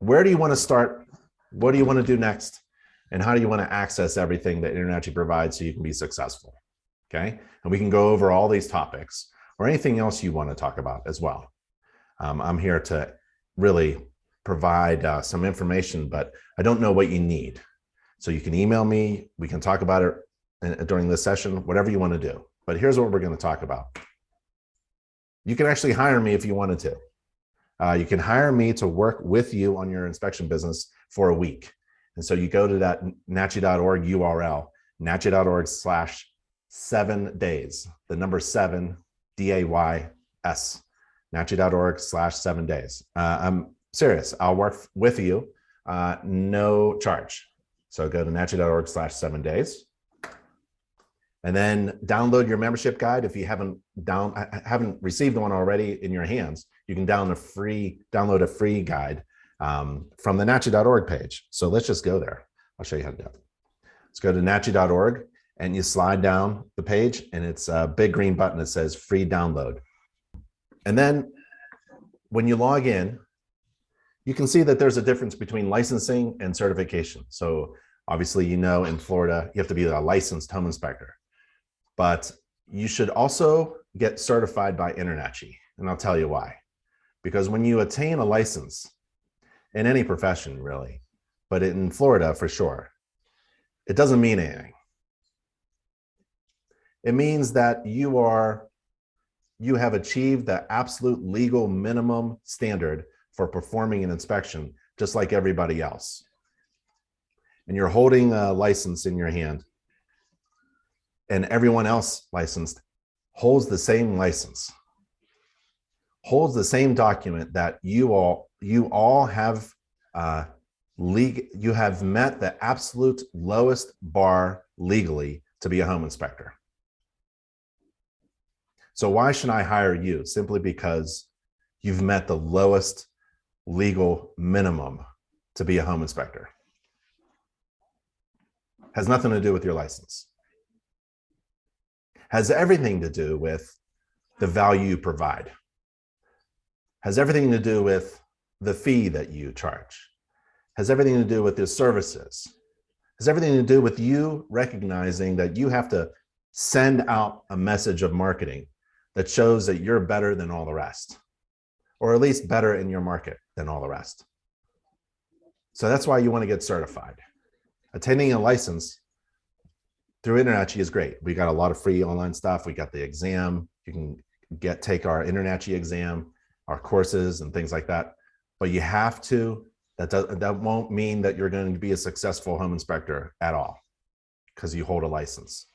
where do you want to start? What do you want to do next? And how do you want to access everything that InterNACHI provides so you can be successful? Okay. And we can go over all these topics or anything else you want to talk about as well. I'm here to really provide some information, but I don't know what you need. So you can email me. We can talk about it during this session, whatever you want to do. But here's what we're going to talk about. You can actually hire me if you wanted to. You can hire me to work with you on your inspection business for a week. And so you go to that NACHI.org URL, NACHI.org/7 days, the number 7, DAYS, NACHI.org/7 days. I'm serious. I'll work with you, no charge. So go to NACHI.org/7 days. And then download your membership guide. If you haven't received one already in your hands, you can download a free guide from the NACHI.org page. So let's just go there. I'll show you how to do it. Let's go to NACHI.org and you slide down the page and it's a big green button that says free download. And then when you log in, you can see that there's a difference between licensing and certification. So obviously, you know, in Florida, you have to be a licensed home inspector. But you should also get certified by InterNACHI, and I'll tell you why. Because when you attain a license, in any profession really, but in Florida for sure, it doesn't mean anything. It means that you have achieved the absolute legal minimum standard for performing an inspection, just like everybody else. And you're holding a license in your hand, and everyone else licensed holds the same license, holds the same document that you all have you have met the absolute lowest bar legally to be a home inspector. So why should I hire you? Simply because you've met the lowest legal minimum to be a home inspector. Has nothing to do with your license. Has everything to do with the value you provide. Has everything to do with the fee that you charge. Has everything to do with your services. Has everything to do with you recognizing that you have to send out a message of marketing that shows that you're better than all the rest, or at least better in your market than all the rest. So that's why you want to get certified. Attaining a license through InterNACHI is great. We got a lot of free online stuff. We got the exam. You can take our InterNACHI exam, our courses and things like that. But you have to, that won't mean that you're going to be a successful home inspector at all because you hold a license.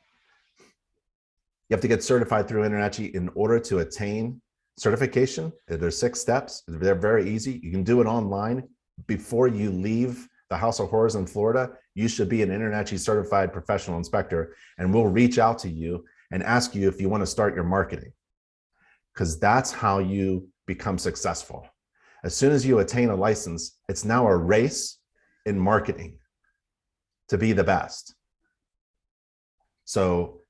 You have to get certified through InterNACHI in order to attain certification. There's 6 steps. They're very easy. You can do it online. Before you leave the House of Horrors in Florida, you should be an InterNACHI certified professional inspector, and we'll reach out to you and ask you if you want to start your marketing, because that's how you become successful. As soon as you attain a license, it's now a race in marketing to be the best. So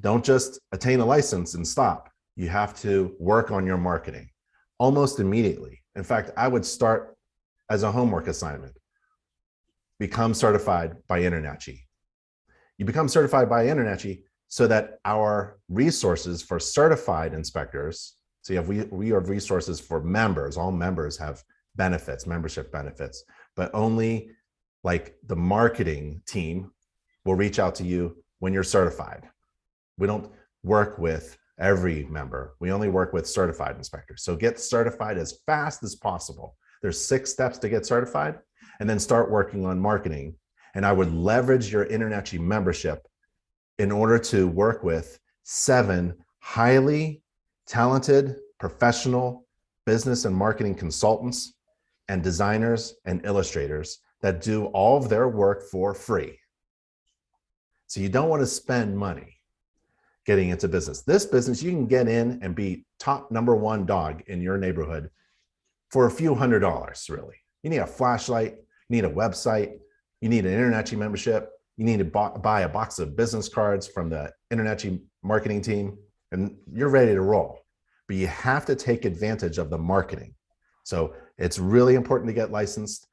don't just attain a license and stop. You have to work on your marketing almost immediately. In fact, I would start as a homework assignment. Become certified by InterNACHI. You become certified by InterNACHI so that our resources for certified inspectors, so we have resources for members. All members have benefits, membership benefits, but only like the marketing team will reach out to you when you're certified. We don't work with every member. We only work with certified inspectors. So get certified as fast as possible. There's 6 steps to get certified, and then start working on marketing. And I would leverage your InterNACHI membership in order to work with 7 highly talented professional business and marketing consultants and designers and illustrators that do all of their work for free. So you don't want to spend money getting into business. This business, you can get in and be top #1 dog in your neighborhood for a few $100s, really. You need a flashlight, you need a website, you need an InterNACHI membership, you need to buy a box of business cards from the InterNACHI marketing team, and you're ready to roll. But you have to take advantage of the marketing. So it's really important to get licensed.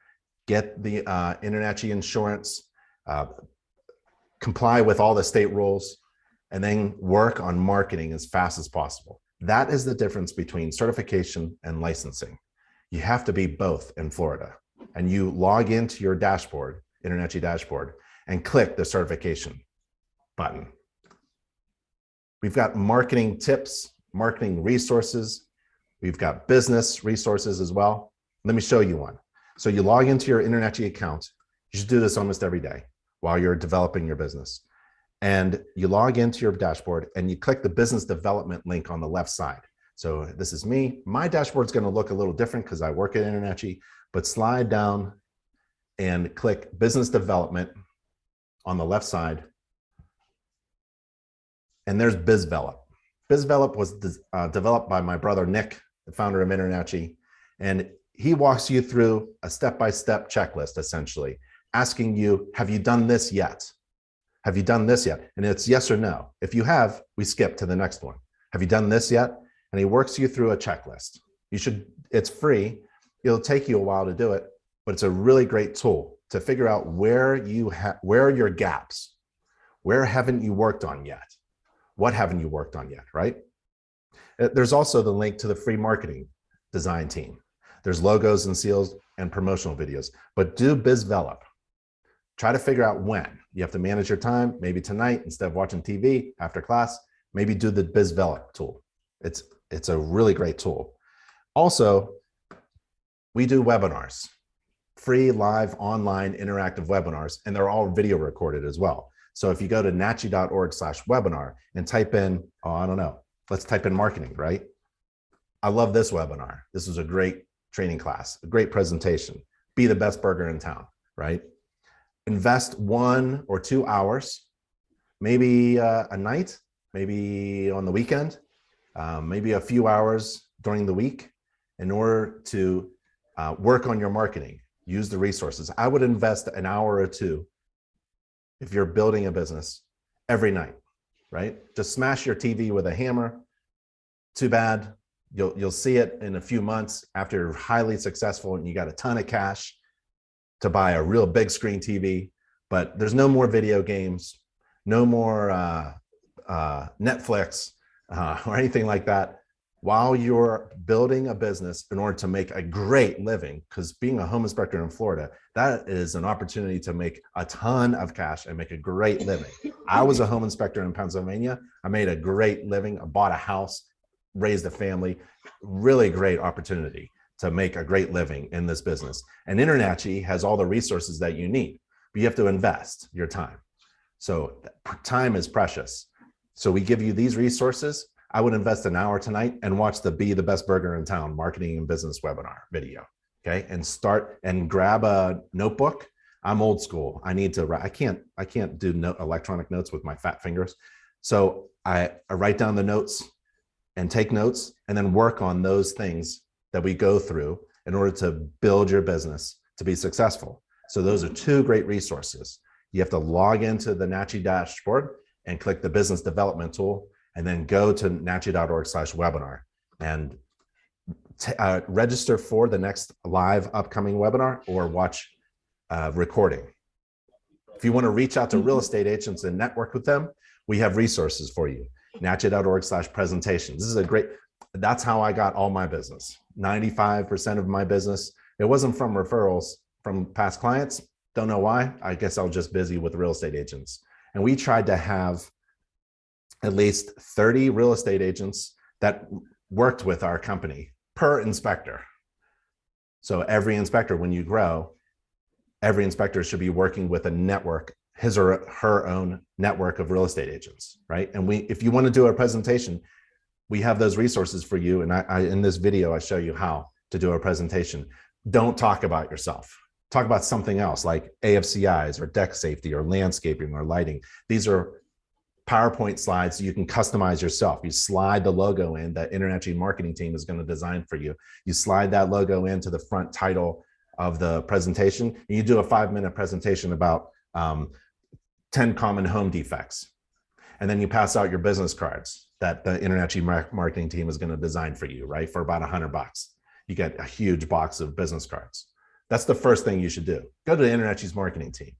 get the InterNACHI insurance, comply with all the state rules, and then work on marketing as fast as possible. That is the difference between certification and licensing. You have to be both in Florida. And you log into your dashboard, InterNACHI dashboard, and click the certification button. We've got marketing tips, marketing resources. We've got business resources as well. Let me show you one. So you log into your InterNACHI account. You should do this almost every day while you're developing your business. And you log into your dashboard and you click the business development link on the left side. So this is me. My dashboard's going to look a little different because I work at InterNACHI, but slide down and click business development on the left side. And there's BizVelop. BizVelop was developed by my brother, Nick, the founder of InterNACHI. And he walks you through a step-by-step checklist, essentially, asking you, have you done this yet? Have you done this yet? And it's yes or no. If you have, we skip to the next one. Have you done this yet? And he works you through a checklist. It's free. It'll take you a while to do it, but it's a really great tool to figure out where are your gaps. Where haven't you worked on yet? What haven't you worked on yet, right? There's also the link to the free marketing design team. There's logos and seals and promotional videos, but do BizVelop. Try to figure out when. You have to manage your time, maybe tonight, instead of watching TV after class, maybe do the BizVelop tool. It's a really great tool. Also, we do webinars, free, live, online, interactive webinars, and they're all video recorded as well. So if you go to nachi.org/webinar and type in, oh, I don't know, let's type in marketing, right? I love this webinar. This was a great training class, a great presentation. Be the best burger in town, right? Invest 1 or 2 hours, maybe a night, maybe on the weekend, maybe a few hours during the week in order to work on your marketing, use the resources. I would invest an hour or two if you're building a business every night, right? Just smash your TV with a hammer. Too bad. You'll see it in a few months after you're highly successful and you got a ton of cash to buy a real big screen TV, but there's no more video games, no more Netflix or anything like that while you're building a business in order to make a great living. Because being a home inspector in Florida, that is an opportunity to make a ton of cash and make a great living. I was a home inspector in Pennsylvania. I made a great living. I bought a house, raised a family, really great opportunity to make a great living in this business. And InterNACHI has all the resources that you need, but you have to invest your time. So time is precious. So we give you these resources. I would invest an hour tonight and watch the Be the Best Burger in Town marketing and business webinar video, okay? And start and grab a notebook. I'm old school. I need to write. I can't do electronic notes with my fat fingers. So I write down the notes and take notes and then work on those things that we go through in order to build your business to be successful. So those are 2 great resources. You have to log into the NACHI dashboard and click the business development tool, and then go to nachi.org/webinar and register for the next live upcoming webinar or watch recording. If you want to reach out to real estate agents and network with them, we have resources for you. nachi.org/presentations. This is a great, that's how I got all my business. 95% of my business, it wasn't from referrals from past clients. Don't know why. I guess I was just busy with real estate agents. And we tried to have at least 30 real estate agents that worked with our company per inspector. So every inspector, when you grow, every inspector should be working with a network, his or her own network of real estate agents, right? And if you want to do a presentation, we have those resources for you. And in this video, I show you how to do a presentation. Don't talk about yourself. Talk about something else like AFCIs or deck safety or landscaping or lighting. These are PowerPoint slides you can customize yourself. You slide the logo in that InterNACHI marketing team is going to design for you. You slide that logo into the front title of the presentation, and you do a 5-minute presentation about 10 common home defects. And then you pass out your business cards that the InterNACHI marketing team is going to design for you, right? For about $100. You get a huge box of business cards. That's the first thing you should do. Go to the InterNACHI's marketing team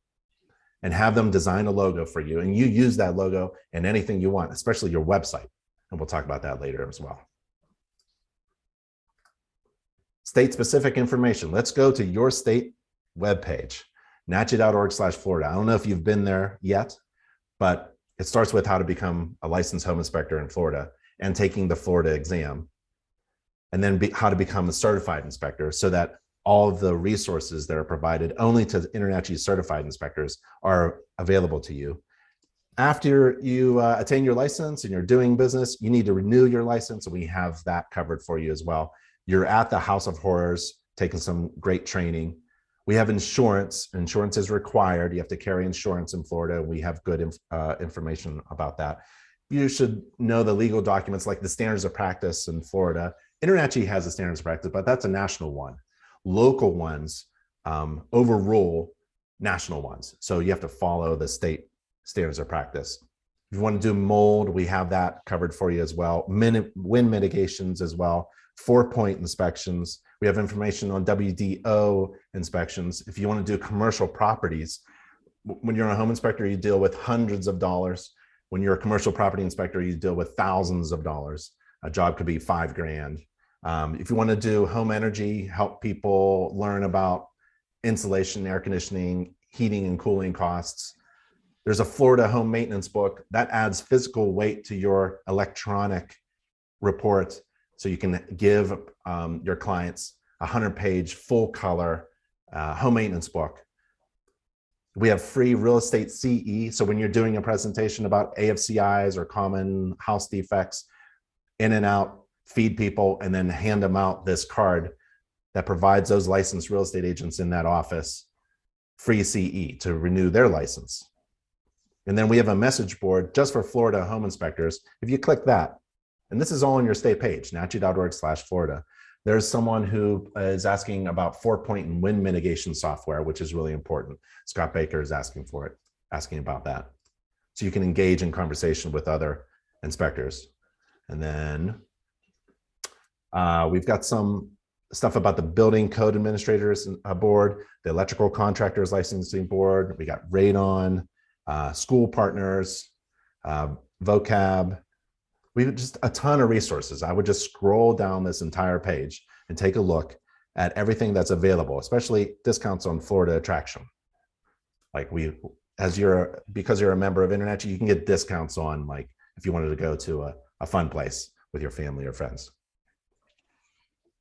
and have them design a logo for you. And you use that logo in anything you want, especially your website. And we'll talk about that later as well. State-specific information. Let's go to your state webpage, nachi.org/Florida. I don't know if you've been there yet, but it starts with how to become a licensed home inspector in Florida and taking the Florida exam, and then how to become a certified inspector, so that all of the resources that are provided only to InterNACHI certified inspectors are available to you. After you attain your license and you're doing business, you need to renew your license, and we have that covered for you as well. You're at the House of Horrors, taking some great training. We have insurance. Insurance is required. You have to carry insurance in Florida. We have good information about that. You should know the legal documents like the standards of practice in Florida. InterNACHI has a standards of practice, but that's a national one. Local ones overrule national ones. So you have to follow the state standards of practice. If you want to do mold, we have that covered for you as well. Wind mitigations as well. 4-point inspections. We have information on WDO inspections. If you want to do commercial properties, when you're a home inspector, you deal with hundreds of dollars. When you're a commercial property inspector, you deal with thousands of dollars. A job could be $5 grand. If you want to do home energy, help people learn about insulation, air conditioning, heating and cooling costs. There's a Florida home maintenance book that adds physical weight to your electronic report, so you can give your clients a 100-page full color home maintenance book. We have free real estate CE. So when you're doing a presentation about AFCIs or common house defects, in and out, feed people, and then hand them out this card that provides those licensed real estate agents in that office free CE to renew their license. And then we have a message board just for Florida home inspectors. If you click that, and this is all on your state page, nachi.org/Florida, there's someone who is asking about 4-point and wind mitigation software, which is really important. Scott Baker is asking for it, asking about that. So you can engage in conversation with other inspectors. And then we've got some stuff about the building code administrators board, the electrical contractors licensing board. We got radon, school partners, vocab. We have just a ton of resources. I would just scroll down this entire page and take a look at everything that's available, especially discounts on Florida attraction. Like because you're a member of InterNACHI, you can get discounts on, like, if you wanted to go to a fun place with your family or friends.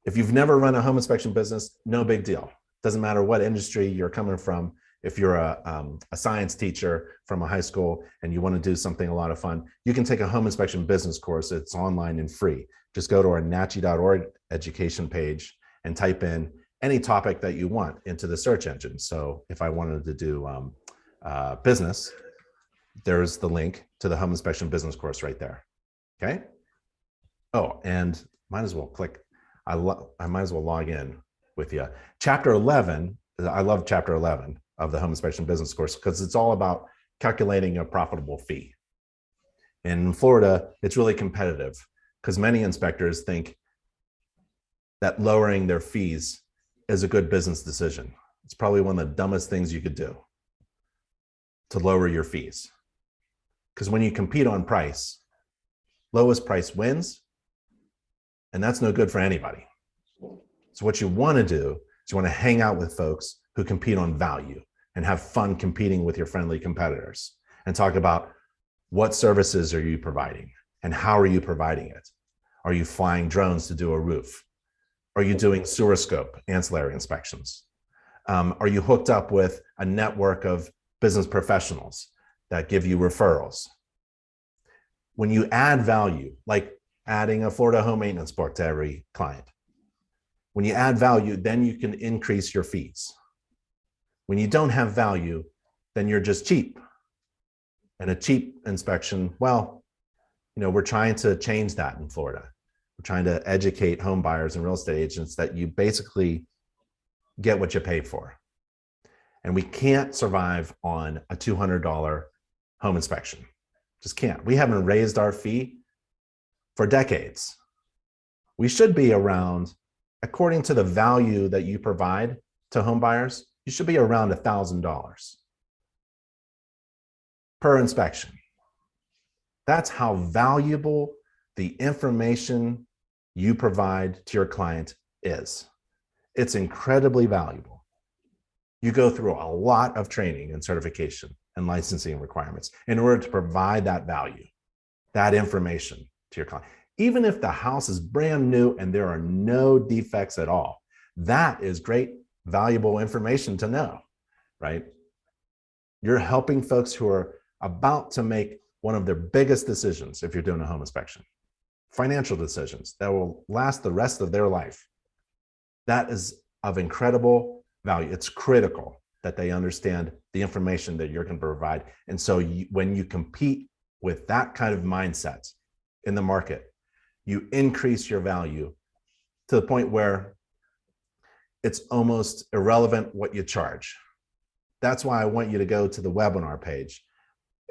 If you've never run a home inspection business, no big deal. Doesn't matter what industry you're coming from. If you're a science teacher from a high school and you want to do something a lot of fun, you can take a home inspection business course. It's online and free. Just go to our nachi.org education page and type in any topic that you want into the search engine. So if I wanted to do business, there's the link to the home inspection business course right there. Okay. Oh, and might as well click. I might as well log in with you. Chapter 11. I love chapter 11 of the home inspection business course because it's all about calculating a profitable fee. In Florida, it's really competitive because many inspectors think that lowering their fees is a good business decision. It's probably one of the dumbest things you could do, to lower your fees. Because when you compete on price, lowest price wins, and that's no good for anybody. So what you want to do is you want to hang out with folks who compete on value and have fun competing with your friendly competitors, and talk about what services are you providing and how are you providing it. Are you flying drones to do a roof? Are you doing sewer scope ancillary inspections? Are you hooked up with a network of business professionals that give you referrals? When you add value, like adding a Florida home maintenance book to every client, when you add value, then you can increase your fees. When you don't have value, then you're just cheap. And a cheap inspection, well, we're trying to change that in Florida. We're trying to educate home buyers and real estate agents that you basically get what you pay for. And we can't survive on a $200 home inspection. Just can't. We haven't raised our fee for decades. We should be around, according to the value that you provide, to home buyers, you should be around $1,000 per inspection. That's how valuable the information you provide to your client is. It's incredibly valuable. You go through a lot of training and certification and licensing requirements in order to provide that value, that information to your client. Even if the house is brand new and there are no defects at all, that is great, valuable information to know, right? You're helping folks who are about to make one of their biggest decisions if you're doing a home inspection, financial decisions that will last the rest of their life. That is of incredible value. It's critical that they understand the information that you're going to provide. And so when you compete with that kind of mindset in the market, you increase your value to the point where it's almost irrelevant what you charge. That's why I want you to go to the webinar page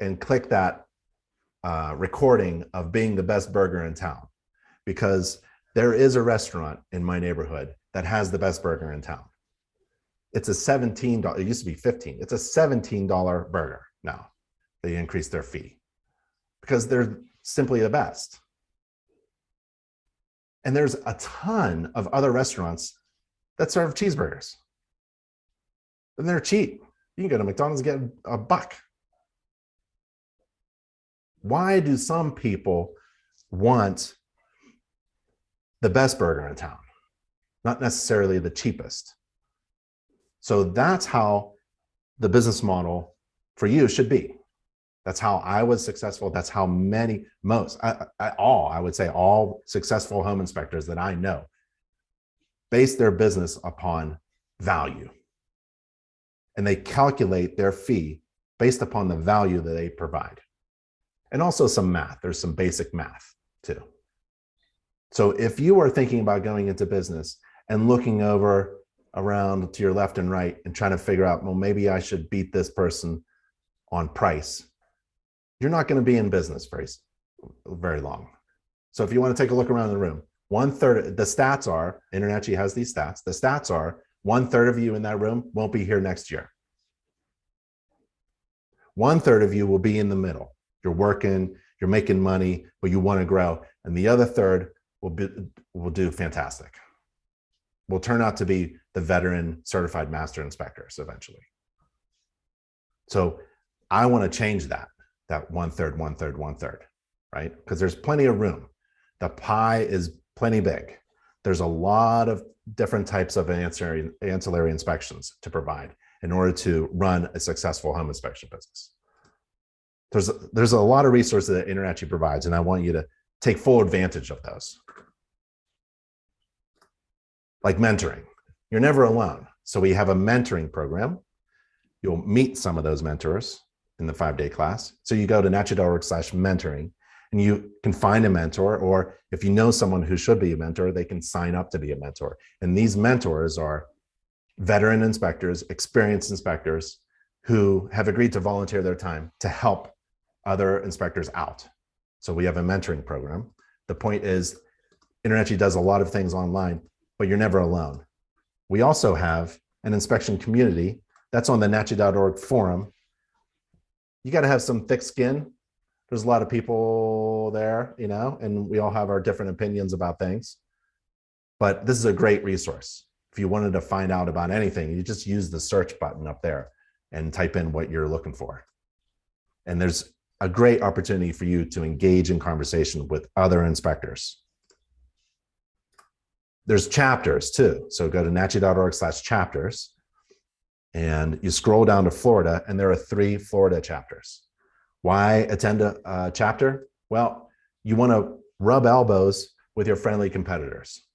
and click that recording of being the best burger in town, because there is a restaurant in my neighborhood that has the best burger in town. It's a $17, it used to be $15. It's a $17 burger now. They increased their fee because they're simply the best. And there's a ton of other restaurants that serve cheeseburgers. And they're cheap. You can go to McDonald's and get $1. Why do some people want the best burger in town, not necessarily the cheapest? So that's how the business model for you should be. That's how I was successful. That's how I would say all successful home inspectors that I know base their business upon value. And they calculate their fee based upon the value that they provide. And also some math. There's some basic math too. So if you are thinking about going into business and looking over around to your left and right and trying to figure out, well, maybe I should beat this person on price, you're not going to be in business very long. So if you want to take a look around the room, 1/3, the stats are, Internachi has these stats, the stats are 1/3 of you in that room won't be here next year. 1/3 of you will be in the middle. You're working, you're making money, but you want to grow. And the other third will do fantastic. Will turn out to be the veteran certified master inspectors eventually. So I want to change that 1/3, 1/3, 1/3, right? Because there's plenty of room. The pie is plenty big. There's a lot of different types of ancillary inspections to provide in order to run a successful home inspection business. There's a lot of resources that Internachi provides, and I want you to take full advantage of those. Like mentoring. You're never alone. So we have a mentoring program. You'll meet some of those mentors in the 5-day class. So you go to nachi.org/mentoring, and you can find a mentor, or if you know someone who should be a mentor, they can sign up to be a mentor. And these mentors are veteran inspectors, experienced inspectors who have agreed to volunteer their time to help other inspectors out. So we have a mentoring program. The point is, Internachi does a lot of things online, but you're never alone. We also have an inspection community that's on the nachi.org forum. You got to have some thick skin. There's a lot of people there, and we all have our different opinions about things. But this is a great resource. If you wanted to find out about anything, you just use the search button up there and type in what you're looking for. And there's a great opportunity for you to engage in conversation with other inspectors. There's chapters too. So go to nachi.org/chapters and you scroll down to Florida, and there are 3 Florida chapters. Why attend a chapter? Well, you want to rub elbows with your friendly competitors.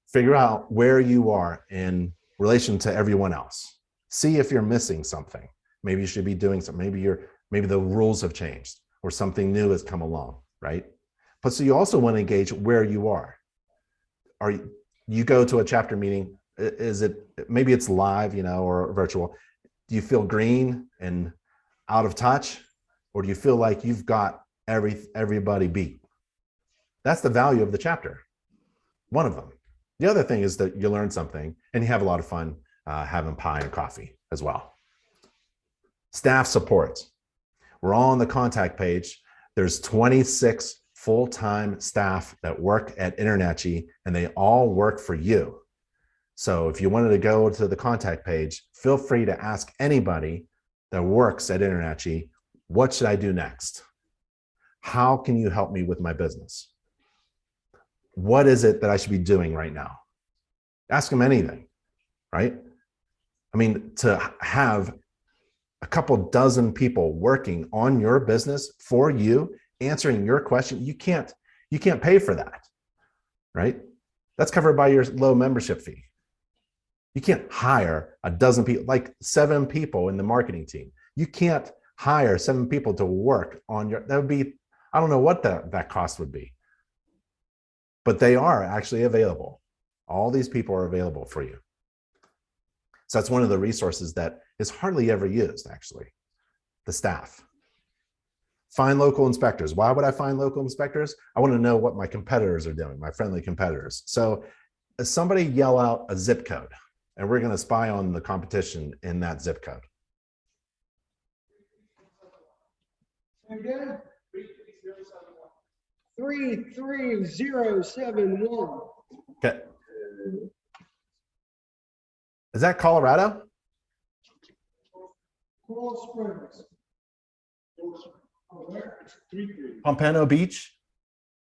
Figure out where you are in relation to everyone else. See if you're missing something. Maybe you should be doing something. Maybe the rules have changed or something new has come along, right? But so you also want to engage where you are. You go to a chapter meeting, maybe it's live, or virtual. Do you feel green and out of touch? Or do you feel like you've got everybody beat? That's the value of the chapter, one of them. The other thing is that you learn something and you have a lot of fun having pie and coffee as well. Staff support. We're all on the contact page. There's 26 full-time staff that work at InterNACHI, and they all work for you. So if you wanted to go to the contact page, feel free to ask anybody that works at InterNACHI, what should I do next? How can you help me with my business? What is it that I should be doing right now? Ask them anything, right? I mean, to have a couple dozen people working on your business for you, answering your question, you can't pay for that, right? That's covered by your low membership fee. You can't hire a dozen people, like 7 people in the marketing team. You can't hire 7 people to work on your, that would be, I don't know what that cost would be, but they are actually available. All these people are available for you. So that's one of the resources that is hardly ever used, actually, the staff. Find local inspectors. Why would I find local inspectors? I want to know what my competitors are doing, my friendly competitors. So somebody yell out a zip code, and we're going to spy on the competition in that zip code. Again, 33071. Okay. Is that Colorado? Coral Springs. Oh, there. Pompano Beach?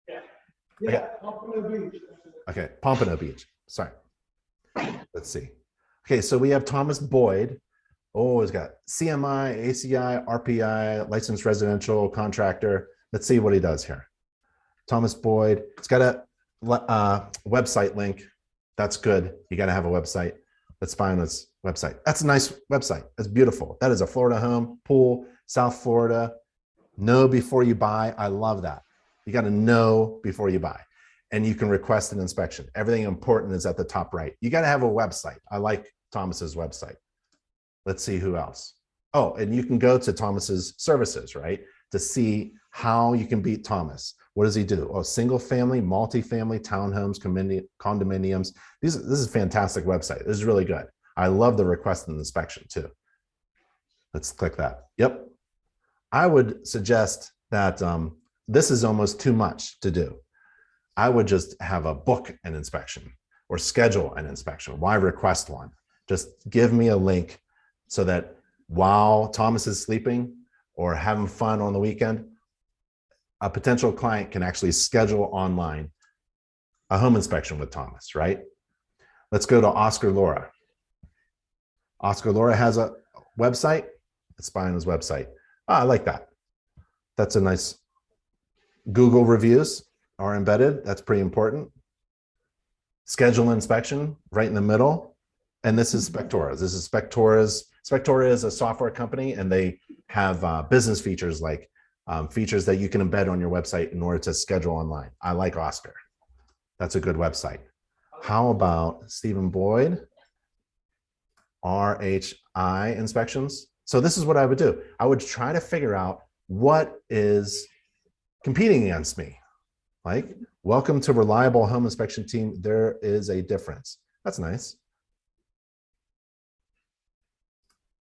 Yeah. Okay. Yeah, Pompano Beach. Okay, Pompano Beach. Sorry. Let's see. Okay, so we have Thomas Boyd. Oh, he's got CMI, ACI, RPI, licensed residential contractor. Let's see what he does here. Thomas Boyd. It's got a website link. That's good. You got to have a website. Let's find this website. That's a nice website. That's beautiful. That is a Florida home, pool, South Florida. Know before you buy. I love that. You got to know before you buy. And you can request an inspection. Everything important is at the top right. You got to have a website. I like Thomas's website. Let's see who else. Oh, and you can go to Thomas's services, right? To see how you can beat Thomas. What does he do? Oh, single family, multifamily, townhomes, condominiums. This is a fantastic website. This is really good. I love the request and inspection too. Let's click that. Yep. I would suggest that this is almost too much to do. I would just have a book an inspection or schedule an inspection. Why request one? Just give me a link so that while Thomas is sleeping or having fun on the weekend, a potential client can actually schedule online a home inspection with Thomas, right? Let's go to Oscar Laura. Oscar Laura has a website. Let's find his website. I like that. That's a nice Google reviews are embedded. That's pretty important. Schedule inspection right in the middle. And this is Spectora's. This is Spectora's. Spectora is a software company, and they have business features like features that you can embed on your website in order to schedule online. I like Oscar. That's a good website. How about Stephen Boyd? RHI inspections. So this is what I would do. I would try to figure out what is competing against me. Like, welcome to Reliable Home Inspection Team. There is a difference. That's nice.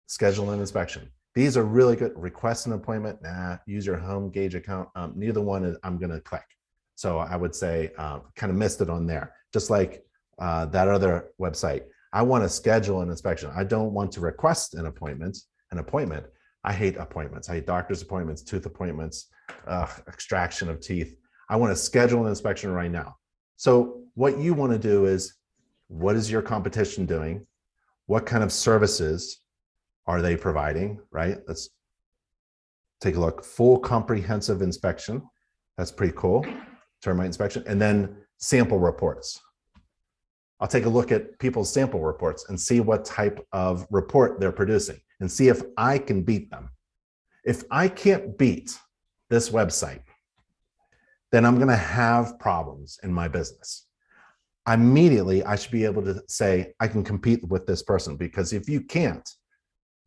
Schedule an inspection. These are really good. Request an appointment. Nah, use your home gauge account. Neither one is, I'm going to click. So I would say kind of missed it on there. Just like that other website. I want to schedule an inspection. I don't want to request an appointment. I hate appointments. I hate doctor's appointments, tooth appointments, extraction of teeth. I want to schedule an inspection right now. So what you want to do is, what is your competition doing? What kind of services are they providing, right? Let's take a look. Full comprehensive inspection. That's pretty cool. Termite inspection. And then sample reports. I'll take a look at people's sample reports and see what type of report they're producing and see if I can beat them. If I can't beat this website, then I'm going to have problems in my business. Immediately, I should be able to say, I can compete with this person, because if you can't,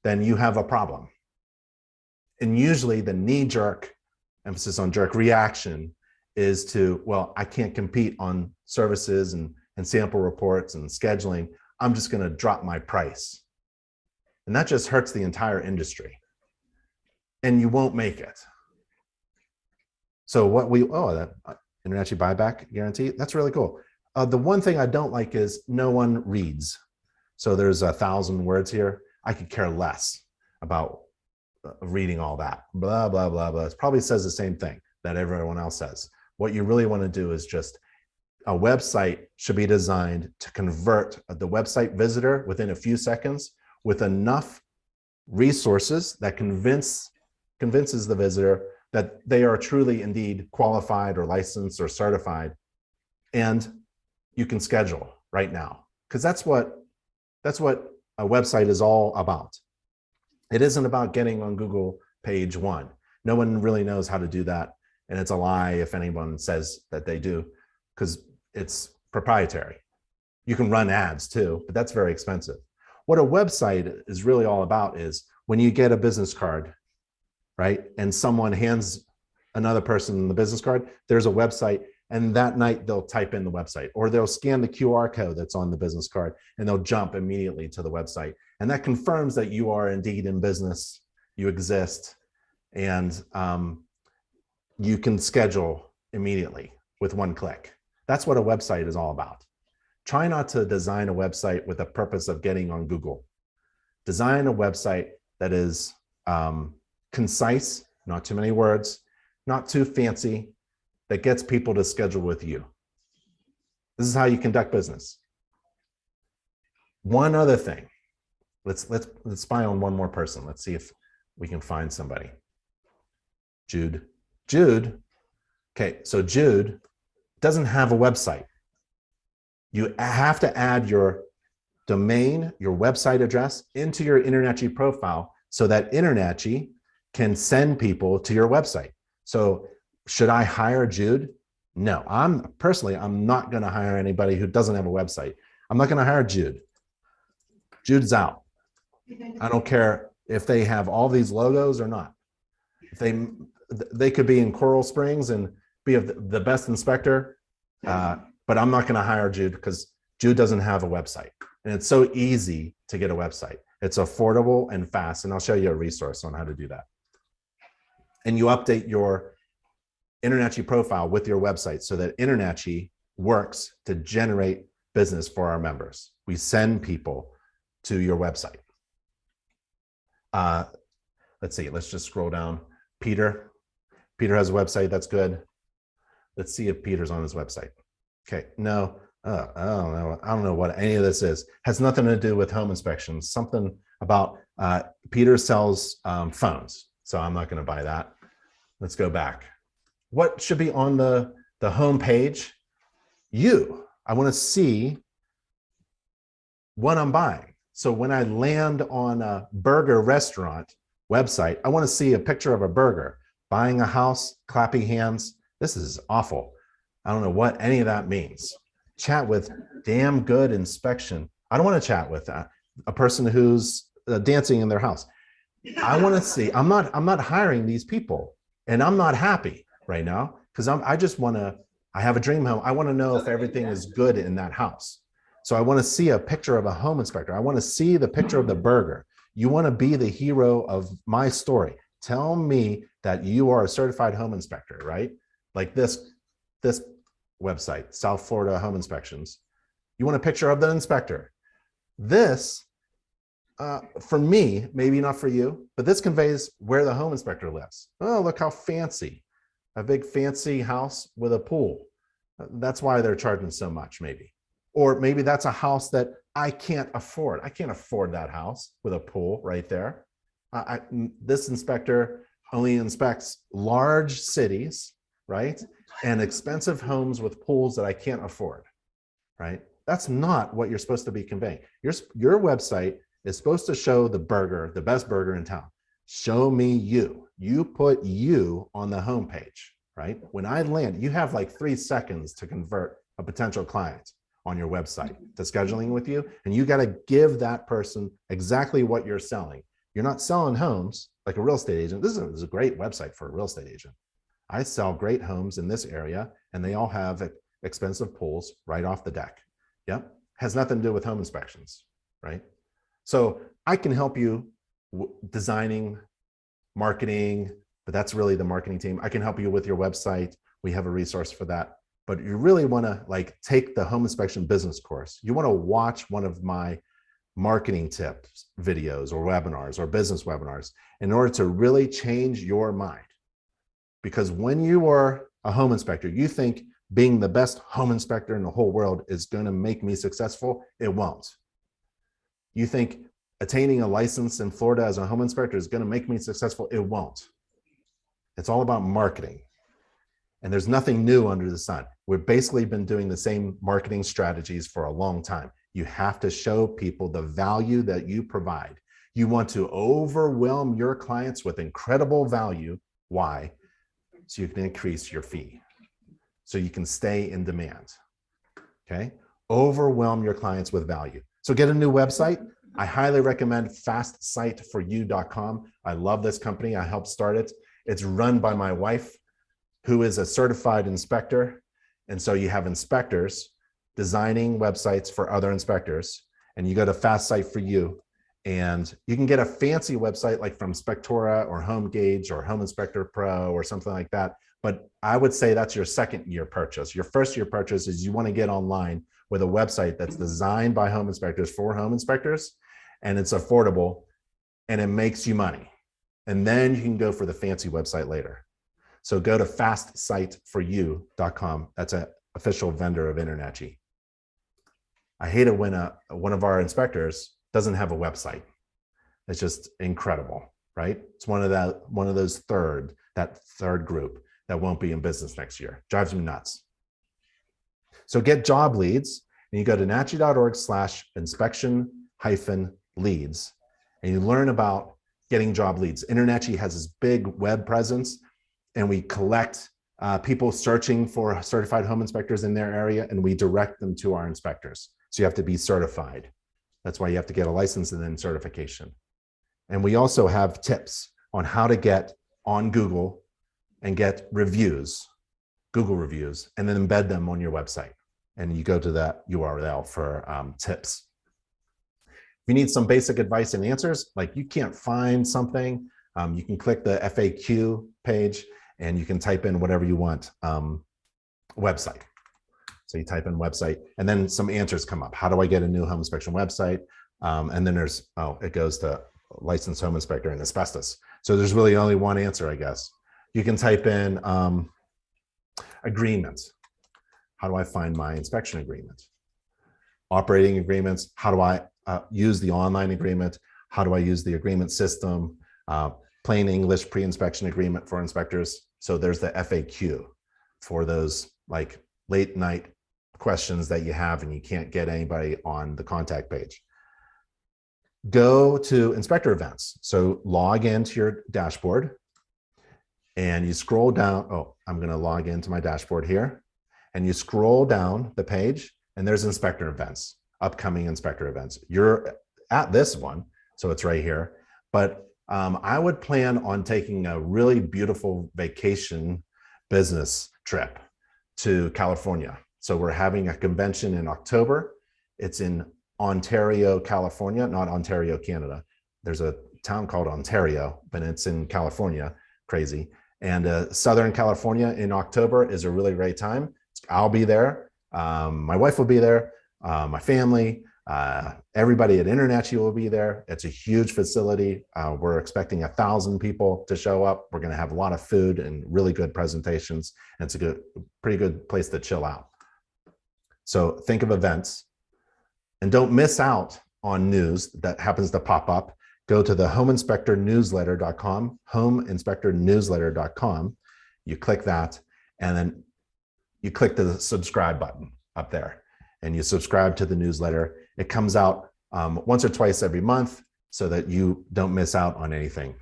then you have a problem. And usually the knee-jerk, emphasis on jerk, reaction is to, well, I can't compete on services and sample reports and scheduling. I'm just going to drop my price. And that just hurts the entire industry. And you won't make it. So what that InterNACHI buyback guarantee, that's really cool. The one thing I don't like is no one reads. So there's 1,000 words here. I could care less about reading all that. Blah, blah, blah, blah. It probably says the same thing that everyone else says. What you really want to do is just, a website should be designed to convert the website visitor within a few seconds with enough resources that convinces the visitor that they are truly indeed qualified or licensed or certified, and you can schedule right now, because that's what a website is all about. It isn't about getting on Google page 1. No one really knows how to do that, and it's a lie if anyone says that they do, because it's proprietary. You can run ads too, but that's very expensive. What a website is really all about is when you get a business card, right? And someone hands another person the business card, there's a website, and that night they'll type in the website, or they'll scan the QR code that's on the business card and they'll jump immediately to the website. And that confirms that you are indeed in business, you exist, and you can schedule immediately with one click. That's what a website is all about. Try not to design a website with the purpose of getting on Google. Design a website that is concise, not too many words, not too fancy, that gets people to schedule with you. This is how you conduct business. One other thing. Let's spy on one more person. Let's see if we can find somebody. Jude. Okay, so Jude doesn't have a website. You have to add your domain, your website address into your InterNACHI profile so that InterNACHI can send people to your website. So should I hire Jude? No, I'm not going to hire anybody who doesn't have a website. I'm not going to hire Jude. Jude's out. I don't care if they have all these logos or not. If they could be in Coral Springs and be the best inspector, but I'm not going to hire Jude because Jude doesn't have a website. And it's so easy to get a website. It's affordable and fast. And I'll show you a resource on how to do that. And you update your InterNACHI profile with your website so that InterNACHI works to generate business for our members. We send people to your website. Let's see, let's just scroll down. Peter has a website, that's good. Let's see if Peter's on his website. Okay, no, I don't know what any of this is. Has nothing to do with home inspections. Something about Peter sells phones, so I'm not going to buy that. Let's go back. What should be on the home page? I want to see what I'm buying. So when I land on a burger restaurant website, I want to see a picture of a burger. Buying a house, clapping hands. This is awful. I don't know what any of that means. Chat with damn good inspection. I don't want to chat with a person who's dancing in their house. I want to see, I'm not hiring these people, and I'm not happy right now because I have a dream home. I want to know if everything is good in that house. So I want to see a picture of a home inspector. I want to see the picture of the burger. You want to be the hero of my story. Tell me that you are a certified home inspector, right? Like this website, South Florida Home Inspections. You want a picture of the inspector. This, for me, maybe not for you, but this conveys where the home inspector lives. Oh, look how fancy. A big fancy house with a pool. That's why they're charging so much, maybe. Or maybe that's a house that I can't afford. I can't afford that house with a pool right there. This inspector only inspects large cities, right? And expensive homes with pools that I can't afford, right? That's not what you're supposed to be conveying. Your website is supposed to show the burger, the best burger in town. Show me you. You put you on the homepage, right? When I land, you have like 3 seconds to convert a potential client on your website to scheduling with you. And you got to give that person exactly what you're selling. You're not selling homes like a real estate agent. This is a great website for a real estate agent. I sell great homes in this area, and they all have expensive pools right off the deck. Yep. has nothing to do with home inspections, right? So I can help you designing, marketing, but that's really the marketing team. I can help you with your website. We have a resource for that. But you really want to like take the home inspection business course. You want to watch one of my marketing tips videos or webinars or business webinars in order to really change your mind. Because when you are a home inspector, you think being the best home inspector in the whole world is going to make me successful. It won't. You think attaining a license in Florida as a home inspector is going to make me successful. It won't. It's all about marketing. And there's nothing new under the sun. We've basically been doing the same marketing strategies for a long time. You have to show people the value that you provide. You want to overwhelm your clients with incredible value. Why? So you can increase your fee. So you can stay in demand. Okay? Overwhelm your clients with value. So get a new website. I highly recommend fastsiteforyou.com. I love this company. I helped start it. It's run by my wife, who is a certified inspector. And so you have inspectors designing websites for other inspectors, and you go to Fast Site for You, and you can get a fancy website like from Spectora or Home Gauge or Home Inspector Pro or something like that. But I would say that's your second year purchase. Your first year purchase is you want to get online with a website that's designed by home inspectors for home inspectors, and it's affordable and it makes you money. And then you can go for the fancy website later. So go to fastsiteforyou.com. That's an official vendor of InterNACHI. I hate it when one of our inspectors doesn't have a website. It's just incredible, right? It's one of those third group that won't be in business next year. Drives me nuts. So get job leads, and you go to nachi.org/inspection-leads, and you learn about getting job leads. InterNACHI has this big web presence, and we collect people searching for certified home inspectors in their area, and we direct them to our inspectors. So you have to be certified. That's why you have to get a license and then certification. And we also have tips on how to get on Google and get reviews, Google reviews, and then embed them on your website. And you go to that URL for tips. If you need some basic advice and answers, like you can't find something, you can click the FAQ page and you can type in whatever you want, website. So you type in website and then some answers come up. How do I get a new home inspection website? And then there's, it goes to licensed home inspector and asbestos. So there's really only one answer, I guess. You can type in agreements. How do I find my inspection agreement? Operating agreements. How do I use the online agreement? How do I use the agreement system? Plain English pre-inspection agreement for inspectors. So there's the FAQ for those like late night questions that you have and you can't get anybody on the contact page. Go to inspector events. So log into your dashboard and you scroll down. Oh, I'm going to log into my dashboard here, and you scroll down the page and there's inspector events, upcoming inspector events. You're at this one, so it's right here. But I would plan on taking a really beautiful vacation business trip to California. So we're having a convention in October. It's in Ontario, California, not Ontario, Canada. There's a town called Ontario, but it's in California, crazy. And Southern California in October is a really great time. I'll be there. My wife will be there, my family, everybody at InterNACHI will be there. It's a huge facility. We're expecting 1,000 people to show up. We're going to have a lot of food and really good presentations. And it's a pretty good place to chill out. So think of events and don't miss out on news that happens to pop up. Go to the homeinspectornewsletter.com, homeinspectornewsletter.com. You click that, and then you click the subscribe button up there, and you subscribe to the newsletter. It comes out once or twice every month so that you don't miss out on anything.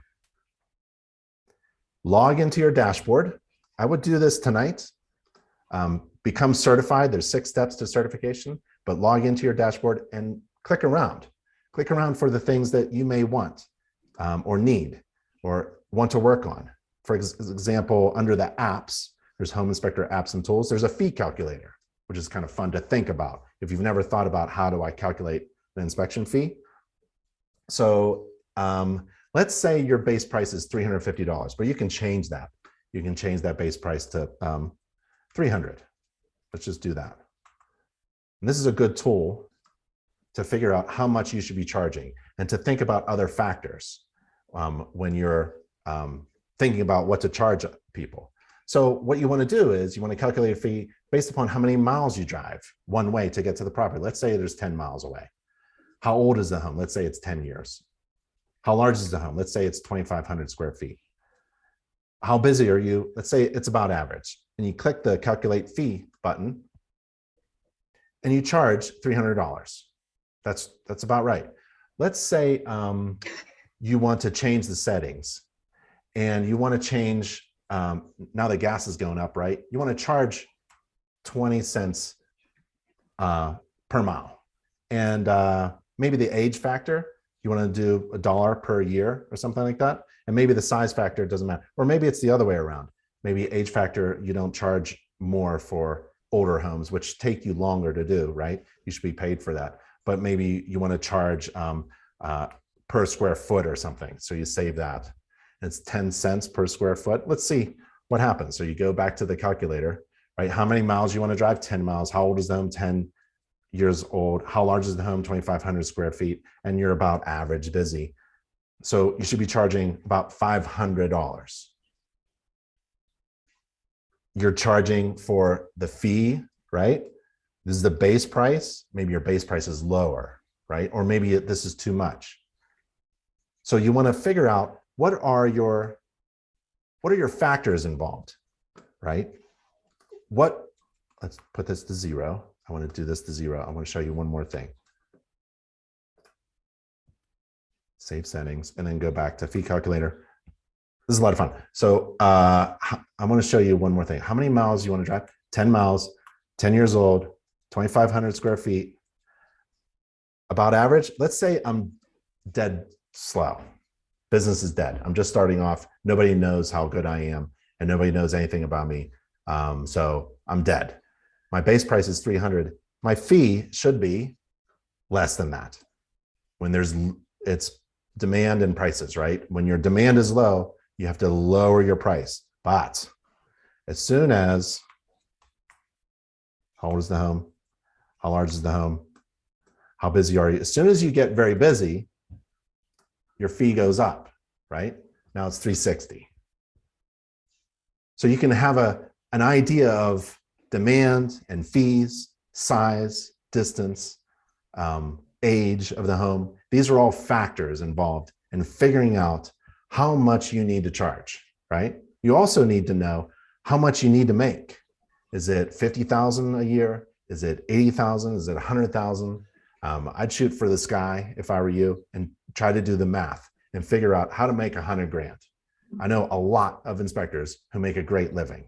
Log into your dashboard. I would do this tonight. Become certified. There's 6 steps to certification, but log into your dashboard and click around. Click around for the things that you may want or need or want to work on. For example, under the apps, there's Home Inspector apps and tools. There's a fee calculator, which is kind of fun to think about if you've never thought about how do I calculate the inspection fee. So let's say your base price is $350, but you can change that. You can change that base price to $300. Let's just do that. And this is a good tool to figure out how much you should be charging and to think about other factors when you're thinking about what to charge people. So what you want to do is you want to calculate a fee based upon how many miles you drive one way to get to the property. Let's say there's 10 miles away. How old is the home? Let's say it's 10 years. How large is the home? Let's say it's 2,500 square feet. How busy are you? Let's say it's about average. And you click the calculate fee button and you charge $300. That's about right. Let's say you want to change the settings and you want to change, now the gas is going up, right? You want to charge 20 cents per mile. And maybe the age factor, you want to do $1 per year or something like that. And maybe the size factor doesn't matter. Or maybe it's the other way around. Maybe age factor, you don't charge more for older homes, which take you longer to do, right? You should be paid for that. But maybe you want to charge per square foot or something. So you save that. It's 10 cents per square foot. Let's see what happens. So you go back to the calculator, right? How many miles you want to drive? 10 miles. How old is the home? 10 years old. How large is the home? 2,500 square feet. And you're about average busy. So you should be charging about $500. You're charging for the fee, right? This is the base price. Maybe your base price is lower, right? Or maybe this is too much. So you want to figure out what are your factors involved, right? Let's put this to 0. I want to do this to 0. I want to show you one more thing. Save settings and then go back to fee calculator. This is a lot of fun. So I want to show you one more thing. How many miles you want to drive? 10 miles, 10 years old, 2,500 square feet. About average, let's say I'm dead slow. Business is dead. I'm just starting off. Nobody knows how good I am and nobody knows anything about me. So I'm dead. My base price is $300. My fee should be less than that. When it's demand and prices, right? When your demand is low, you have to lower your price. But as soon as, how old is the home? How large is the home? How busy are you? As soon as you get very busy, your fee goes up, right? Now it's $360. So you can have an idea of demand and fees, size, distance, age of the home. These are all factors involved in figuring out how much you need to charge, right? You also need to know how much you need to make. Is it 50,000 a year? Is it 80,000? Is it 100,000? I'd shoot for the sky if I were you and try to do the math and figure out how to make 100 grand. I know a lot of inspectors who make a great living,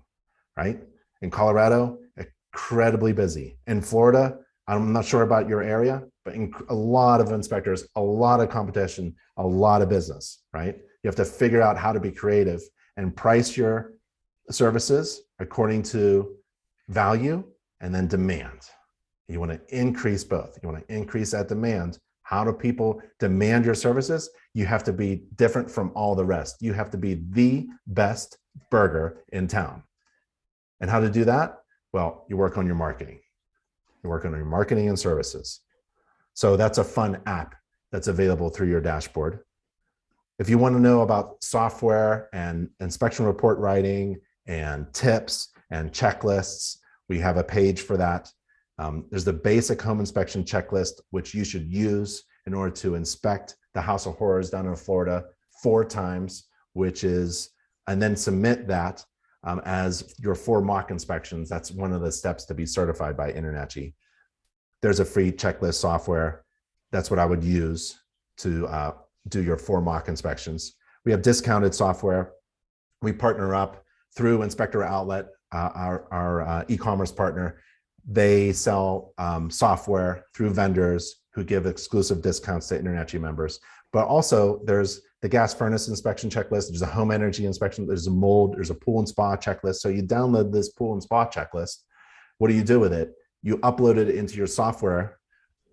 right? In Colorado, incredibly busy. In Florida, I'm not sure about your area, but a lot of inspectors, a lot of competition, a lot of business, right? You have to figure out how to be creative and price your services according to value and then demand. You want to increase both. You want to increase that demand. How do people demand your services? You have to be different from all the rest. You have to be the best burger in town. And how to do that? Well, you work on your marketing. You work on your marketing and services. So that's a fun app that's available through your dashboard. If you want to know about software and inspection report writing and tips and checklists, we have a page for that. There's the basic home inspection checklist, which you should use in order to inspect the House of Horrors down in Florida 4 times, and then submit that as your 4 mock inspections. That's one of the steps to be certified by InterNACHI. There's a free checklist software. That's what I would use to do your 4 mock inspections. We have discounted software. We partner up through Inspector Outlet, our e-commerce partner. They sell software through vendors who give exclusive discounts to InterNACHI members. But also there's the gas furnace inspection checklist. There's a home energy inspection. There's a mold. There's a pool and spa checklist. So you download this pool and spa checklist. What do you do with it? you upload it into your software,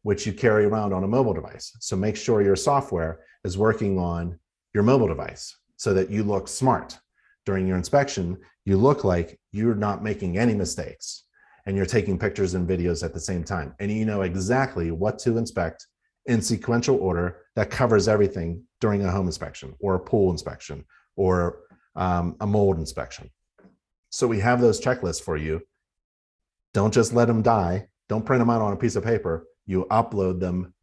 which you carry around on a mobile device. So make sure your software is working on your mobile device so that you look smart. During your inspection, you look like you're not making any mistakes and you're taking pictures and videos at the same time. And you know exactly what to inspect in sequential order that covers everything during a home inspection or a pool inspection or a mold inspection. So we have those checklists for you. Don't just let them die. Don't print them out on a piece of paper. You upload them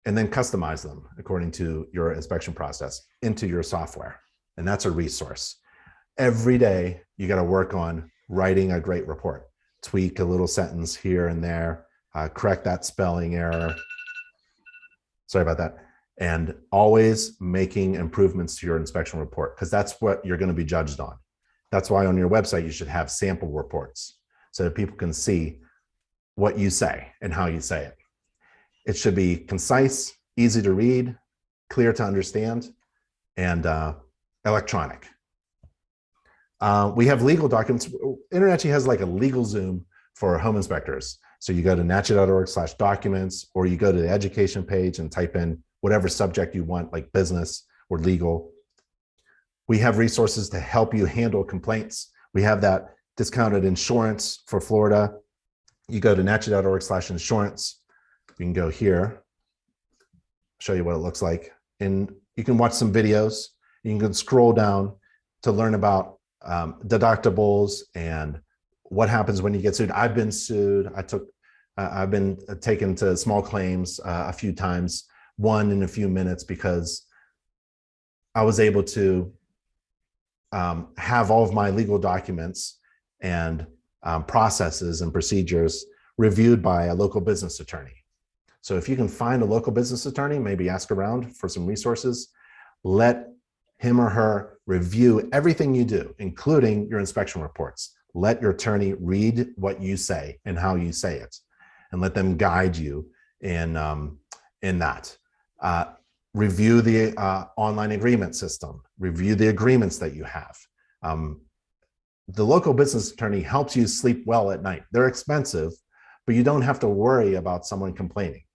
and then customize them according to your inspection process into your software. And that's a resource. Every day, you got to work on writing a great report. Tweak a little sentence here and there, correct that spelling error. Sorry about that. And always making improvements to your inspection report, because that's what you're going to be judged on. That's why on your website, you should have sample reports so that people can see what you say and how you say it. It should be concise, easy to read, clear to understand, and electronic. We have legal documents. InterNACHI has like a legal Zoom for home inspectors. So you go to NACHI.org/documents, or you go to the education page and type in whatever subject you want, like business or legal. We have resources to help you handle complaints. We have that discounted insurance for Florida. You go to NACHI.org/insurance. You can go here, show you what it looks like. And you can watch some videos. You can scroll down to learn about deductibles and what happens when you get sued. I've been sued. I've been taken to small claims a few times, won in a few minutes because I was able to have all of my legal documents and processes and procedures reviewed by a local business attorney. So if you can find a local business attorney, maybe ask around for some resources, let him or her review everything you do, including your inspection reports. Let your attorney read what you say and how you say it, and let them guide you in that. Review the online agreement system. Review the agreements that you have. The local business attorney helps you sleep well at night. They're expensive, but you don't have to worry about someone complaining,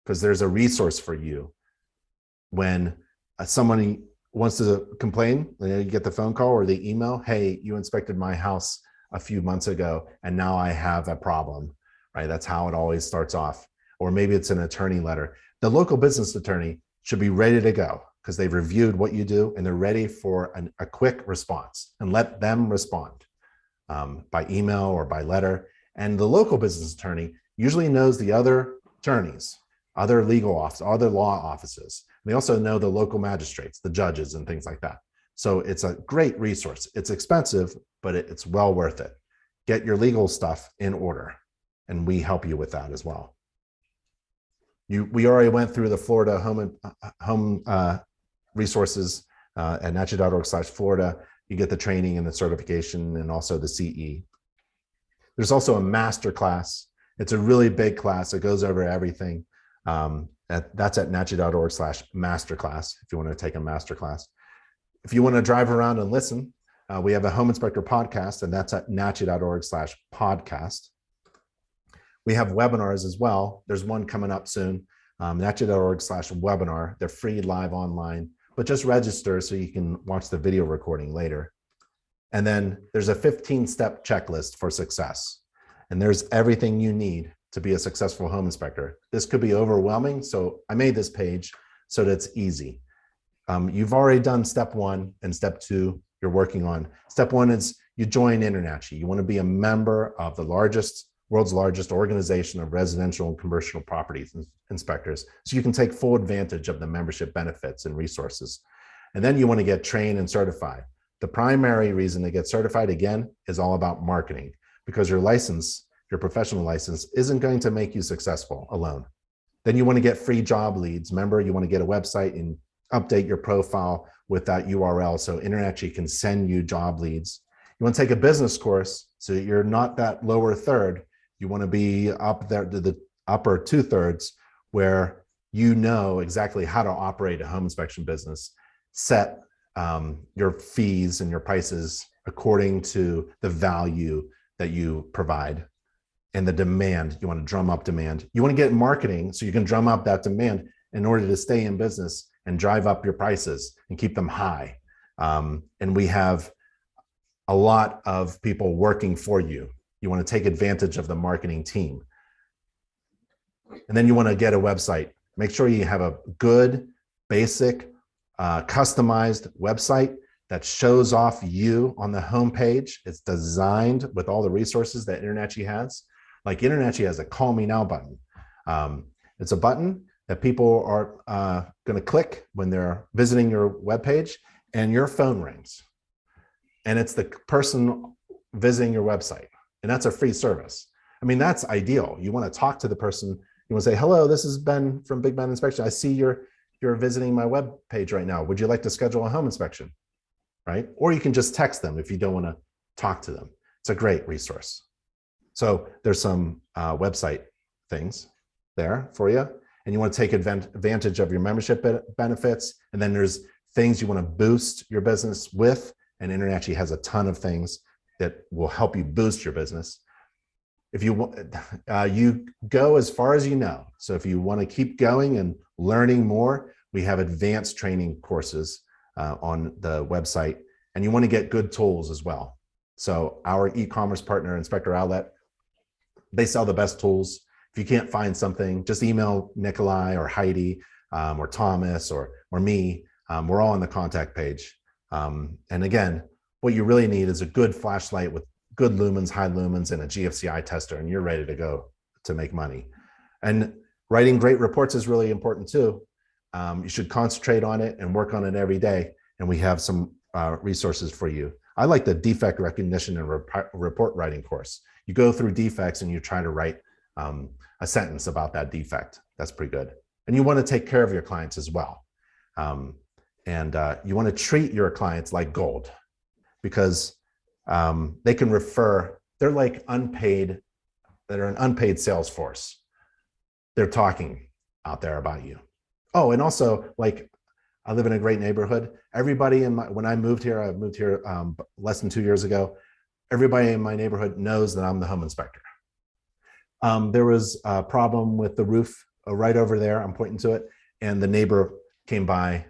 because there's a resource for you when somebody wants to complain. You get the phone call or the email, hey, you inspected my house a few months ago and now I have a problem, right? That's how it always starts off. Or maybe it's an attorney letter. The local business attorney should be ready to go because they've reviewed what you do and they're ready for a quick response, and let them respond by email or by letter. And the local business attorney usually knows the other attorneys, other legal offices, other law offices. They also know the local magistrates, the judges, and things like that. So it's a great resource. It's expensive, but it's well worth it. Get your legal stuff in order, and we help you with that as well. We already went through the Florida home resources at NACHI.org/Florida. You get the training and the certification and also the CE. There's also a master class. It's a really big class. It goes over everything. That's at NACHI.org/masterclass if you want to take a master class. If you want to drive around and listen, we have a home inspector podcast, and that's at NACHI.org/podcast. We have webinars as well. There's one coming up soon, NACHI.org/webinar. They're free, live, online, but just register so you can watch the video recording later. And then there's a 15-step checklist for success. And there's everything you need to be a successful home inspector. This could be overwhelming, so I made this page so that it's easy. You've already done step 1, and step 2 you're working on. Step 1 is you join InterNACHI. You want to be a member of the world's largest organization of residential and commercial properties inspectors, so you can take full advantage of the membership benefits and resources. And then you want to get trained and certified. The primary reason to get certified, again, is all about marketing, because your license, your professional license, isn't going to make you successful alone. Then you want to get free job leads. Remember, you want to get a website and update your profile with that URL so InterNACHI can send you job leads. You want to take a business course so that you're not that lower third. You want to be up there to the upper 2/3, where you know exactly how to operate a home inspection business, set your fees and your prices according to the value that you provide. and the demand. You want to drum up demand. You want to get marketing so you can drum up that demand in order to stay in business and drive up your prices and keep them high. And we have a lot of people working for you. You want to take advantage of the marketing team. And then you want to get a website. Make sure you have a good, basic, customized website that shows off you on the homepage. It's designed with all the resources that InterNACHI has. Like InterNACHI has a Call Me Now button. It's a button that people are going to click when they're visiting your webpage, and your phone rings. And it's the person visiting your website. And that's a free service. I mean, that's ideal. You want to talk to the person. You want to say, hello, this is Ben from Big Ben Inspection. I see you're visiting my web page right now. Would you like to schedule a home inspection? Right? Or you can just text them if you don't want to talk to them. It's a great resource. So there's some website things there for you. And you want to take advantage of your membership benefits. And then there's things you want to boost your business with. And InterNACHI has a ton of things that will help you boost your business. If you want, you go as far as you know. So if you want to keep going and learning more, we have advanced training courses on the website, and you want to get good tools as well. So our e-commerce partner, Inspector Outlet, they sell the best tools. If you can't find something, just email Nikolai or Heidi or Thomas or me. We're all on the contact page. And again, what you really need is a good flashlight with good lumens, high lumens, and a GFCI tester, and you're ready to go to make money. And writing great reports is really important too. You should concentrate on it and work on it every day. And we have some resources for you. I like the defect recognition and report writing course. You go through defects and you try to write a sentence about that defect. That's pretty good. And you want to take care of your clients as well. You want to treat your clients like gold, because they can refer, they're like unpaid, they're an unpaid sales force. They're talking out there about you. Oh, and also, like, I live in a great neighborhood. Everybody when I moved here, I moved here less than 2 years ago. Everybody in my neighborhood knows that I'm the home inspector. There was a problem with the roof right over there. I'm pointing to it. And the neighbor came by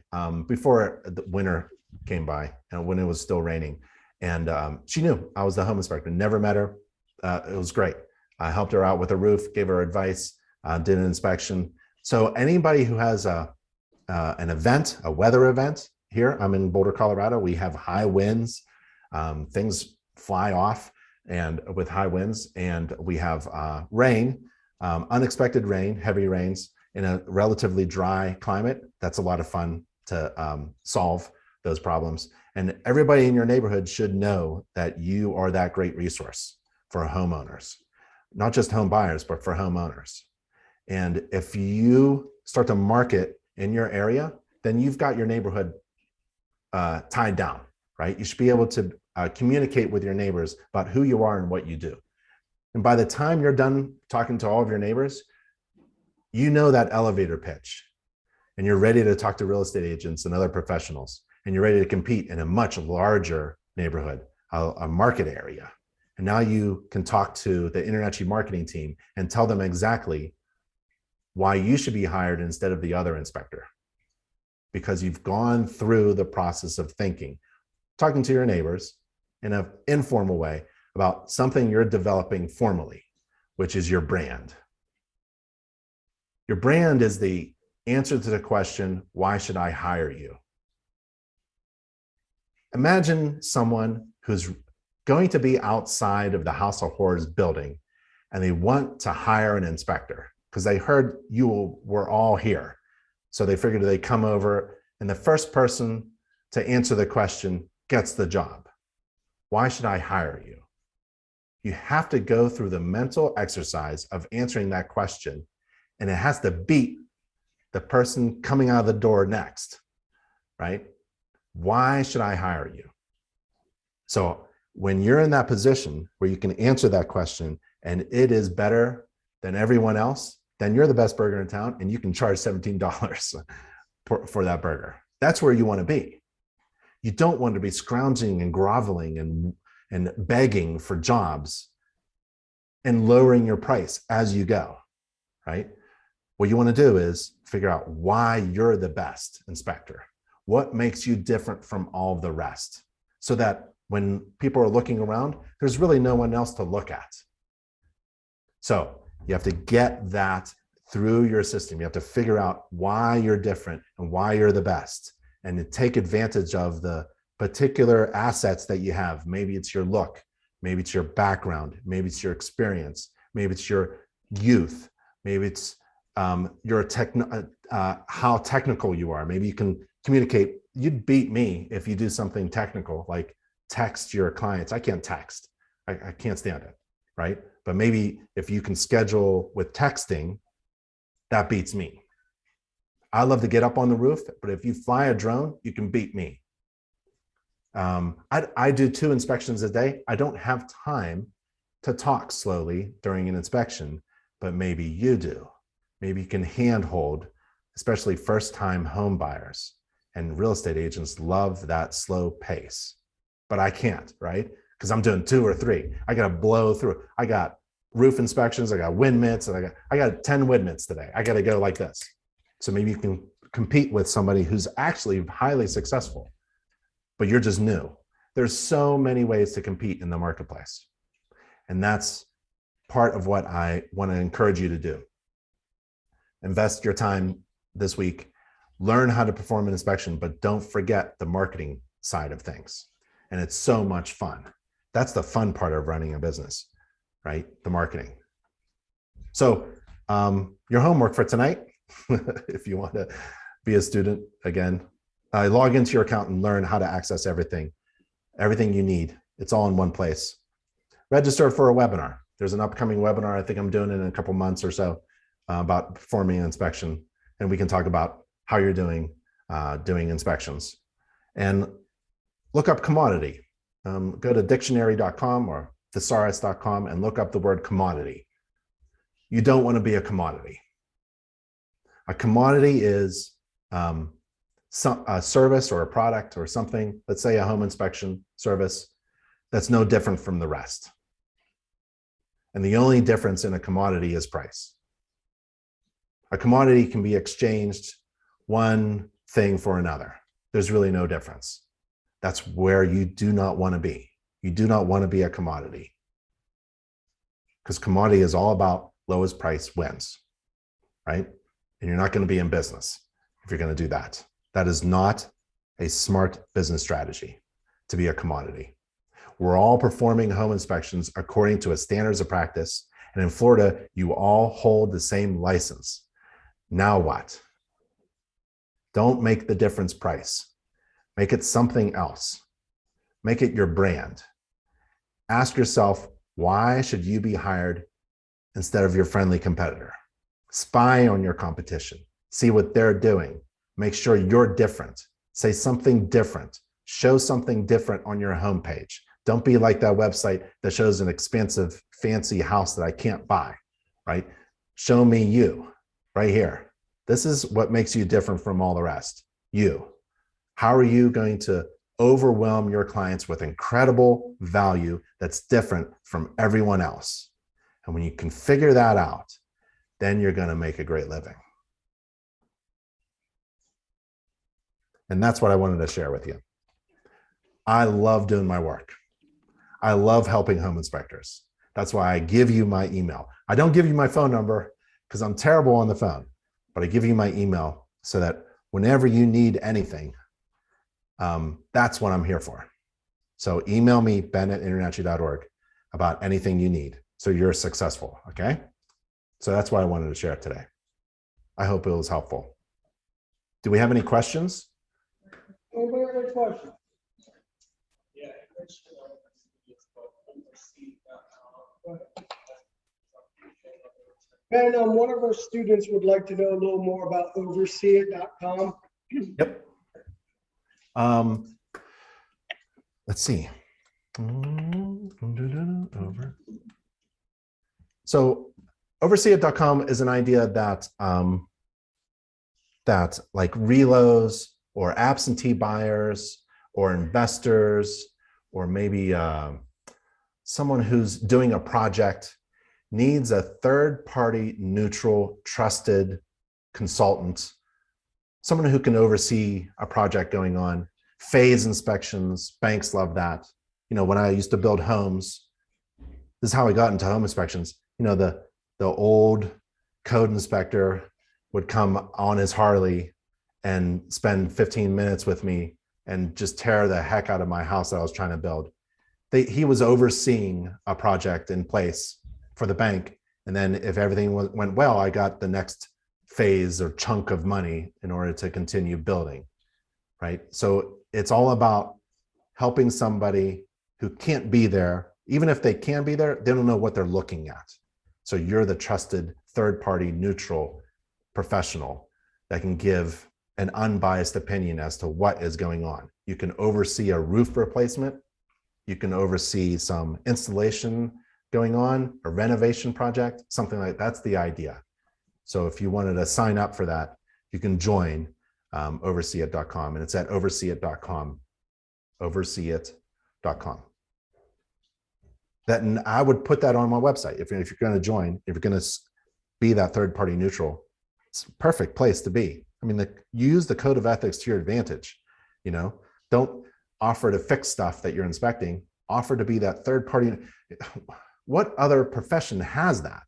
before the winter came by, and when it was still raining. And she knew I was the home inspector. Never met her. It was great. I helped her out with the roof, gave her advice, did an inspection. So anybody who has an event, a weather event here, I'm in Boulder, Colorado. We have high winds. Things fly off and with high winds, and we have rain, unexpected rain, heavy rains in a relatively dry climate. That's a lot of fun to solve those problems. And everybody in your neighborhood should know that you are that great resource for homeowners, not just home buyers, but for homeowners. And if you start to market in your area, then you've got your neighborhood tied down, right? You should be able to communicate with your neighbors about who you are and what you do. And by the time you're done talking to all of your neighbors, you know that elevator pitch, and you're ready to talk to real estate agents and other professionals, and you're ready to compete in a much larger neighborhood, a market area. And now you can talk to the InterNACHI marketing team and tell them exactly why you should be hired instead of the other inspector, because you've gone through the process of thinking, talking to your neighbors in an informal way about something you're developing formally, which is your brand. Your brand is the answer to the question, why should I hire you? Imagine someone who's going to be outside of the House of Horrors building, and they want to hire an inspector because they heard you were all here. So they figured they'd come over, and the first person to answer the question gets the job. Why should I hire you? You have to go through the mental exercise of answering that question, and it has to beat the person coming out of the door next, right? Why should I hire you? So when you're in that position where you can answer that question and it is better than everyone else, then you're the best burger in town, and you can charge $17 for that burger. That's where you want to be. You don't want to be scrounging and groveling and begging for jobs and lowering your price as you go, right? What you want to do is figure out why you're the best inspector. What makes you different from all the rest, so that when people are looking around, there's really no one else to look at. So you have to get that through your system. You have to figure out why you're different and why you're the best, and to take advantage of the particular assets that you have. Maybe it's your look, maybe it's your background, maybe it's your experience, maybe it's your youth, maybe it's how technical you are. Maybe you can communicate. You'd beat me if you do something technical like text your clients. I can't text. I can't stand it, right? But maybe if you can schedule with texting, that beats me. I love to get up on the roof, but if you fly a drone, you can beat me. I do 2 inspections a day. I don't have time to talk slowly during an inspection, but maybe you do. Maybe you can handhold, especially first-time home buyers, and real estate agents love that slow pace, but I can't, right? Because I'm doing 2 or 3. I got to blow through. I got roof inspections, I got wind mitts, and I got 10 wind mitts today. I got to go like this. So maybe you can compete with somebody who's actually highly successful, but you're just new. There's so many ways to compete in the marketplace. And that's part of what I want to encourage you to do. Invest your time this week, learn how to perform an inspection, but don't forget the marketing side of things. And it's so much fun. That's the fun part of running a business, right? The marketing. So your homework for tonight, if you want to be a student again, log into your account and learn how to access everything you need. It's all in one place. Register for a webinar. There's an upcoming webinar. I think I'm doing it in a couple months or so about performing an inspection. And we can talk about how you're doing inspections. And look up commodity. Go to dictionary.com or thesaurus.com and look up the word commodity. You don't want to be a commodity. A commodity is a service or a product or something, let's say a home inspection service, that's no different from the rest. And the only difference in a commodity is price. A commodity can be exchanged one thing for another. There's really no difference. That's where you do not want to be. You do not want to be a commodity, because commodity is all about lowest price wins, right? And you're not going to be in business if you're going to do that. That is not a smart business strategy to be a commodity. We're all performing home inspections according to a standards of practice. And in Florida, you all hold the same license. Now what? Don't make the difference price. Make it something else. Make it your brand. Ask yourself, why should you be hired instead of your friendly competitor? Spy on your competition. See what they're doing. Make sure you're different. Say something different. Show something different on your homepage. Don't be like that website that shows an expensive, fancy house that I can't buy, right? Show me you right here. This is what makes you different from all the rest. You. How are you going to overwhelm your clients with incredible value that's different from everyone else? And when you can figure that out, then you're going to make a great living. And that's what I wanted to share with you. I love doing my work. I love helping home inspectors. That's why I give you my email. I don't give you my phone number because I'm terrible on the phone, but I give you my email so that whenever you need anything, that's what I'm here for. So email me, ben@internachi.org, about anything you need so you're successful, okay? So that's why I wanted to share it today. I hope it was helpful. Do we have any questions? Anybody have a question? Yeah, Ben, one of our students would like to know a little more about overseeit.com. Yep. Let's see. So overseeit.com is an idea that that like relos or absentee buyers or investors or maybe someone who's doing a project needs a third-party, neutral, trusted consultant, someone who can oversee a project going on. Phase inspections, banks love that. You know, when I used to build homes, this is how I got into home inspections. You know, the old code inspector would come on his Harley and spend 15 minutes with me and just tear the heck out of my house that I was trying to build. He was overseeing a project in place for the bank. And then if everything went well, I got the next phase or chunk of money in order to continue building, right? So it's all about helping somebody who can't be there. Even if they can be there, they don't know what they're looking at. So you're the trusted third-party neutral professional that can give an unbiased opinion as to what is going on. You can oversee a roof replacement. You can oversee some installation going on, a renovation project, something like that's the idea. So if you wanted to sign up for that, you can join overseeit.com, and it's at overseeit.com, overseeit.com. And I would put that on my website. If you're going to join, if you're going to be that third-party neutral, it's a perfect place to be. I mean, use the code of ethics to your advantage. You know, don't offer to fix stuff that you're inspecting. Offer to be that third-party. What other profession has that,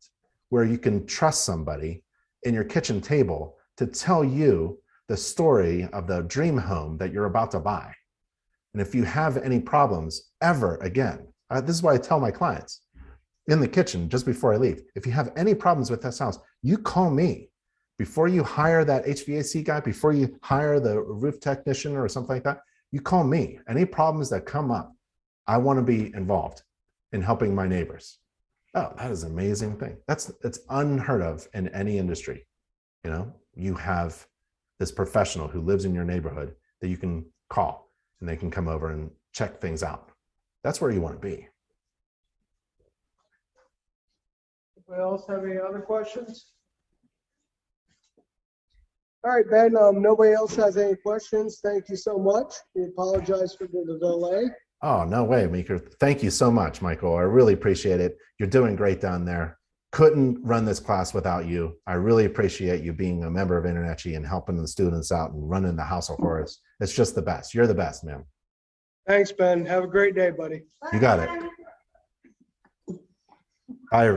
where you can trust somebody in your kitchen table to tell you the story of the dream home that you're about to buy? And if you have any problems ever again, this is why I tell my clients in the kitchen just before I leave, if you have any problems with this house, you call me. Before you hire that HVAC guy, before you hire the roof technician or something like that, you call me. Any problems that come up, I want to be involved in helping my neighbors. Oh, that is an amazing thing. It's unheard of in any industry. You know, you have this professional who lives in your neighborhood that you can call and they can come over and check things out. That's where you want to be. Anybody else have any other questions? All right, Ben, nobody else has any questions. Thank you so much. We apologize for the delay. Oh, no way, Meeker. Thank you so much, Michael. I really appreciate it. You're doing great down there. Couldn't run this class without you. I really appreciate you being a member of InternetGE and helping the students out and running the house of horrors. It's just the best. You're the best, man. Thanks, Ben. Have a great day, buddy. You got it. Bye, everybody.